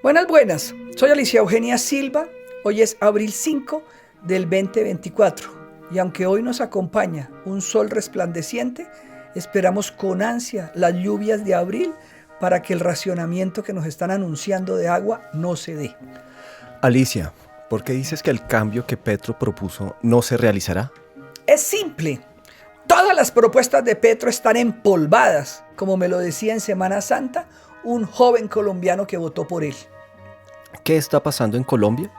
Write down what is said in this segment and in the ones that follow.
Buenas, buenas. Soy Alicia Eugenia Silva. Hoy es abril 5 del 2024 y aunque hoy nos acompaña un sol resplandeciente, esperamos con ansia las lluvias de abril para que el racionamiento que nos están anunciando de agua no se dé. Alicia, ¿por qué dices que el cambio que Petro propuso no se realizará? Es simple. Todas las propuestas de Petro están empolvadas, como me lo decía en Semana Santa un joven colombiano que votó por él. ¿Qué está pasando en Colombia?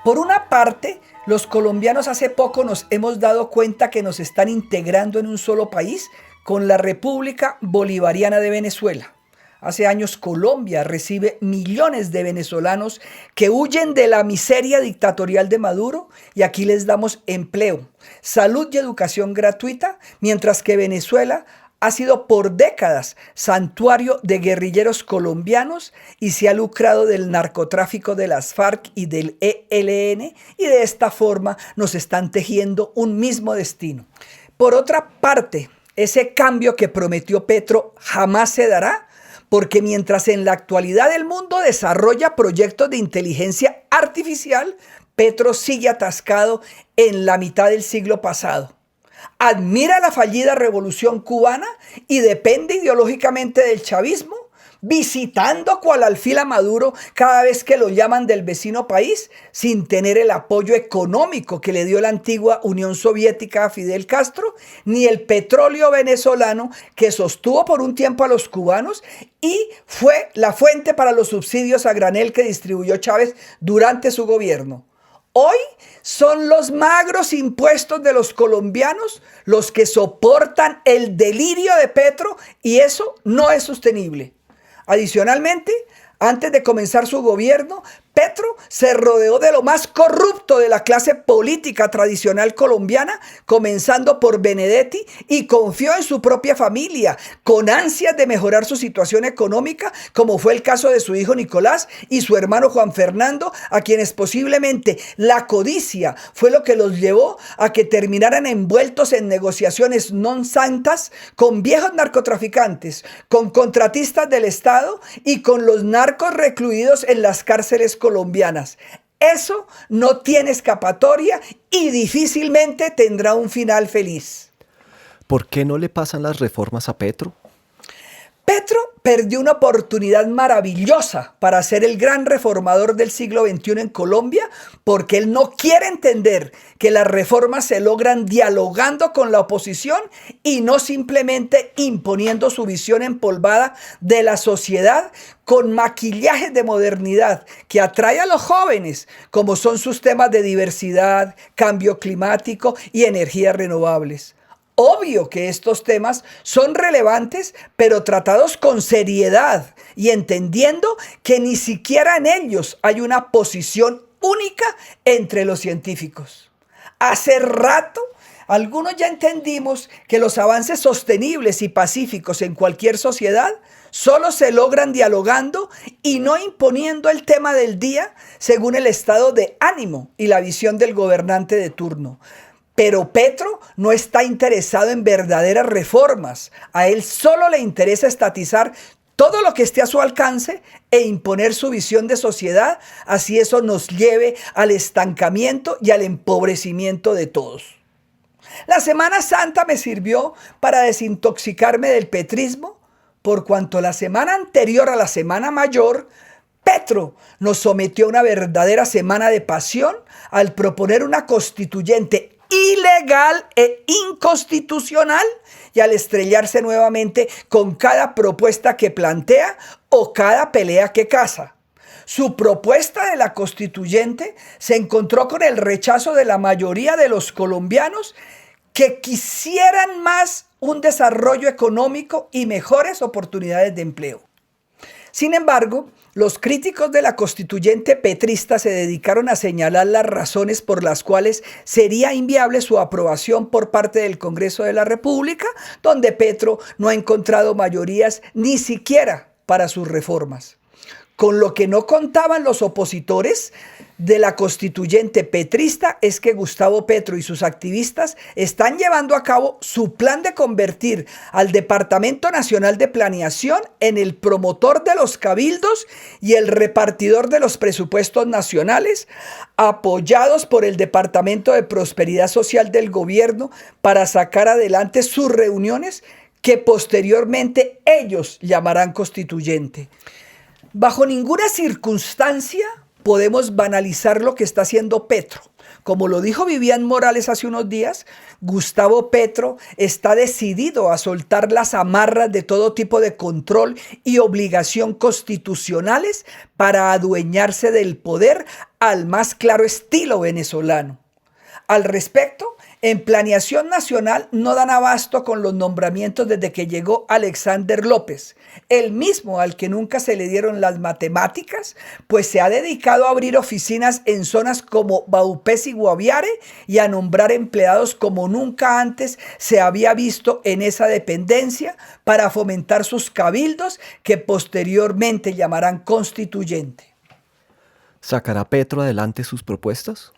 Por una parte, los colombianos hace poco nos hemos dado cuenta que nos están integrando en un solo país con la República Bolivariana de Venezuela. Hace años Colombia recibe millones de venezolanos que huyen de la miseria dictatorial de Maduro y aquí les damos empleo, salud y educación gratuita, mientras que Venezuela ha sido por décadas santuario de guerrilleros colombianos y se ha lucrado del narcotráfico de las FARC y del ELN y de esta forma nos están tejiendo un mismo destino. Por otra parte, ese cambio que prometió Petro jamás se dará porque mientras en la actualidad el mundo desarrolla proyectos de inteligencia artificial, Petro sigue atascado en la mitad del siglo pasado. Admira la fallida revolución cubana y depende ideológicamente del chavismo, visitando cual alfil a Maduro cada vez que lo llaman del vecino país, sin tener el apoyo económico que le dio la antigua Unión Soviética a Fidel Castro, ni el petróleo venezolano que sostuvo por un tiempo a los cubanos y fue la fuente para los subsidios a granel que distribuyó Chávez durante su gobierno. Hoy son los magros impuestos de los colombianos los que soportan el delirio de Petro y eso no es sostenible. Adicionalmente, antes de comenzar su gobierno, Petro se rodeó de lo más corrupto de la clase política tradicional colombiana, comenzando por Benedetti, y confió en su propia familia, con ansias de mejorar su situación económica, como fue el caso de su hijo Nicolás y su hermano Juan Fernando, a quienes posiblemente la codicia fue lo que los llevó a que terminaran envueltos en negociaciones non santas con viejos narcotraficantes, con contratistas del Estado y con los narcos recluidos en las cárceles colombianas. Eso no tiene escapatoria y difícilmente tendrá un final feliz. ¿Por qué no le pasan las reformas a Petro? Petro perdió una oportunidad maravillosa para ser el gran reformador del siglo XXI en Colombia porque él no quiere entender que las reformas se logran dialogando con la oposición y no simplemente imponiendo su visión empolvada de la sociedad con maquillajes de modernidad que atrae a los jóvenes, como son sus temas de diversidad, cambio climático y energías renovables. Obvio que estos temas son relevantes, pero tratados con seriedad y entendiendo que ni siquiera en ellos hay una posición única entre los científicos. Hace rato, algunos ya entendimos que los avances sostenibles y pacíficos en cualquier sociedad solo se logran dialogando y no imponiendo el tema del día según el estado de ánimo y la visión del gobernante de turno. Pero Petro no está interesado en verdaderas reformas. A él solo le interesa estatizar todo lo que esté a su alcance e imponer su visión de sociedad, así eso nos lleve al estancamiento y al empobrecimiento de todos. La Semana Santa me sirvió para desintoxicarme del petrismo, por cuanto la semana anterior a la Semana Mayor, Petro nos sometió a una verdadera semana de pasión al proponer una constituyente ilegal e inconstitucional y al estrellarse nuevamente con cada propuesta que plantea o cada pelea que caza. Su propuesta de la constituyente se encontró con el rechazo de la mayoría de los colombianos que quisieran más un desarrollo económico y mejores oportunidades de empleo. Sin embargo, los críticos de la constituyente petrista se dedicaron a señalar las razones por las cuales sería inviable su aprobación por parte del Congreso de la República, donde Petro no ha encontrado mayorías ni siquiera para sus reformas. Con lo que no contaban los opositores de la constituyente petrista es que Gustavo Petro y sus activistas están llevando a cabo su plan de convertir al Departamento Nacional de Planeación en el promotor de los cabildos y el repartidor de los presupuestos nacionales, apoyados por el Departamento de Prosperidad Social del gobierno para sacar adelante sus reuniones que posteriormente ellos llamarán constituyente. Bajo ninguna circunstancia podemos banalizar lo que está haciendo Petro. Como lo dijo Vivian Morales hace unos días, Gustavo Petro está decidido a soltar las amarras de todo tipo de control y obligación constitucionales para adueñarse del poder al más claro estilo venezolano. Al respecto, en Planeación Nacional no dan abasto con los nombramientos desde que llegó Alexander López, el mismo al que nunca se le dieron las matemáticas, pues se ha dedicado a abrir oficinas en zonas como Baupés y Guaviare y a nombrar empleados como nunca antes se había visto en esa dependencia para fomentar sus cabildos que posteriormente llamarán constituyente. ¿Sacará Petro adelante sus propuestas?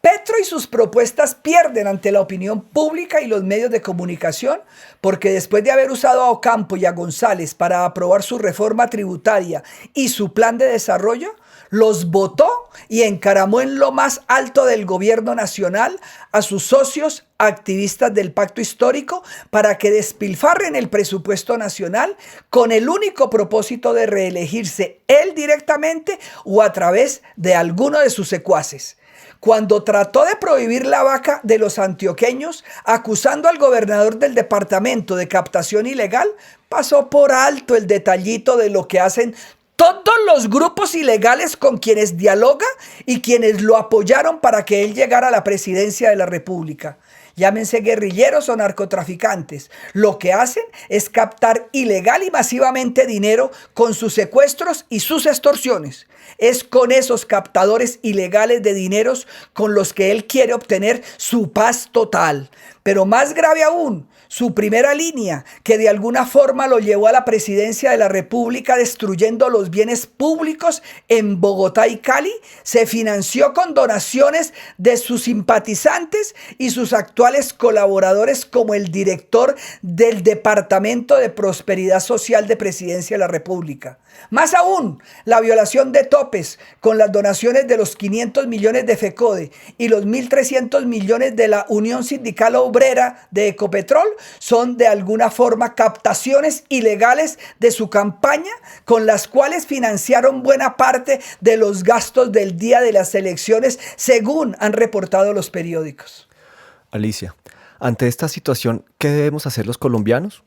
Petro y sus propuestas pierden ante la opinión pública y los medios de comunicación porque después de haber usado a Ocampo y a González para aprobar su reforma tributaria y su plan de desarrollo, los votó y encaramó en lo más alto del gobierno nacional a sus socios activistas del pacto histórico para que despilfarren el presupuesto nacional con el único propósito de reelegirse él directamente o a través de alguno de sus secuaces. Cuando trató de prohibir la vaca de los antioqueños, acusando al gobernador del departamento de captación ilegal, pasó por alto el detallito de lo que hacen todos los grupos ilegales con quienes dialoga y quienes lo apoyaron para que él llegara a la presidencia de la República. Llámense guerrilleros o narcotraficantes. Lo que hacen es captar ilegal y masivamente dinero con sus secuestros y sus extorsiones. Es con esos captadores ilegales de dineros con los que él quiere obtener su paz total. Pero más grave aún, su primera línea, que de alguna forma lo llevó a la presidencia de la República destruyendo los bienes públicos en Bogotá y Cali, se financió con donaciones de sus simpatizantes y sus actuales colaboradores como el director del Departamento de Prosperidad Social de Presidencia de la República. Más aún, la violación de topes con las donaciones de los 500 millones de FECODE y los 1.300 millones de la Unión Sindical Obrera de Ecopetrol son de alguna forma captaciones ilegales de su campaña con las cuales financiaron buena parte de los gastos del día de las elecciones, según han reportado los periódicos. Alicia, ante esta situación, ¿qué debemos hacer los colombianos?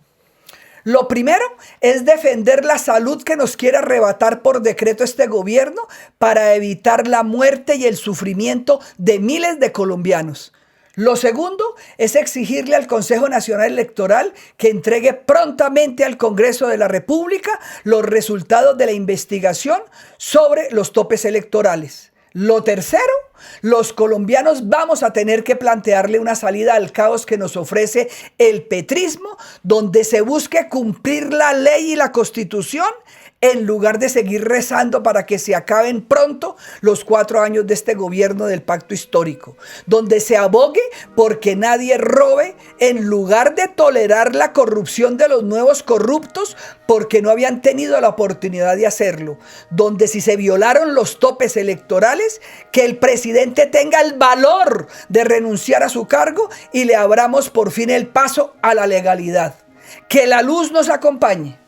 Lo primero es defender la salud que nos quiere arrebatar por decreto este gobierno para evitar la muerte y el sufrimiento de miles de colombianos. Lo segundo es exigirle al Consejo Nacional Electoral que entregue prontamente al Congreso de la República los resultados de la investigación sobre los topes electorales. Lo tercero, los colombianos vamos a tener que plantearle una salida al caos que nos ofrece el petrismo, donde se busque cumplir la ley y la Constitución en lugar de seguir rezando para que se acaben pronto los 4 años de este gobierno del pacto histórico, donde se abogue porque nadie robe en lugar de tolerar la corrupción de los nuevos corruptos porque no habían tenido la oportunidad de hacerlo, donde si se violaron los topes electorales, que el presidente tenga el valor de renunciar a su cargo y le abramos por fin el paso a la legalidad. Que la luz nos acompañe.